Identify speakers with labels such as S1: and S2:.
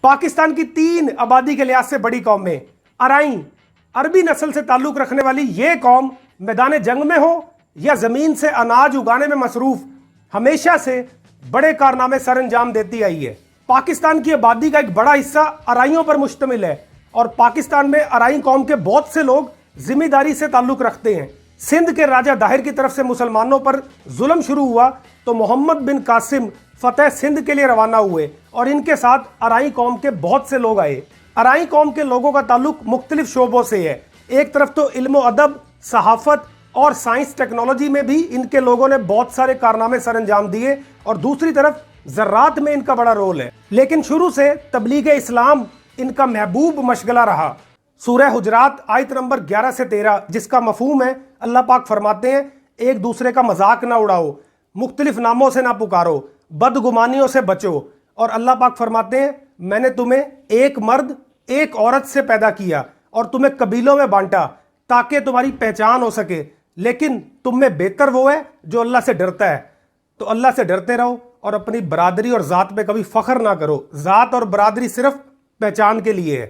S1: पाकिस्तान की 3 आबादी के लिहाज से बड़ी कौमें। अराई अरबी नस्ल से ताल्लुक रखने वाली ये कौम मैदान जंग में हो या ज़मीन से अनाज उगाने में मसरूफ हमेशा से बड़े कारनामे सर अंजाम देती आई है। पाकिस्तान की आबादी का एक बड़ा हिस्सा अराइयों पर मुश्तमिल है और पाकिस्तान में अराई कौम के बहुत से लोग जिम्मेदारी से ताल्लुक रखते हैं। सिंध के राजा दाहिर की तरफ से मुसलमानों पर जुल्म शुरू हुआ तो मोहम्मद बिन कासिम फतेह सिंध के लिए रवाना हुए और इनके साथ अराई कौम के बहुत से लोग आए। अराई कौम के लोगों का ताल्लुक मुख्तलिफ शोबों से है। एक तरफ तो इल्म अदब, सहाफत और साइंस टेक्नोलॉजी में भी इनके लोगों ने बहुत सारे कारनामे सर अंजाम दिए और दूसरी तरफ ज़राअत में इनका बड़ा रोल है। लेकिन शुरू से तबलीग इस्लाम इनका महबूब मशगला रहा। सूरह हुजरात आयत नंबर 11 से 13 जिसका मफहूम है, अल्लाह पाक फरमाते हैं, एक दूसरे का मजाक ना उड़ाओ, मुख्तलिफ नामों से ना पुकारो, बदगुमानियों से बचो। और अल्लाह पाक फरमाते हैं, मैंने तुम्हें एक मर्द एक औरत से पैदा किया और तुम्हें कबीलों में बांटा ताकि तुम्हारी पहचान हो सके, लेकिन तुम में बेहतर वो है जो अल्लाह से डरता है। तो अल्लाह से डरते रहो और अपनी बरादरी और ज़ात पे कभी फ़ख्र ना करो। ज़ात और बरादरी सिर्फ पहचान के लिए है।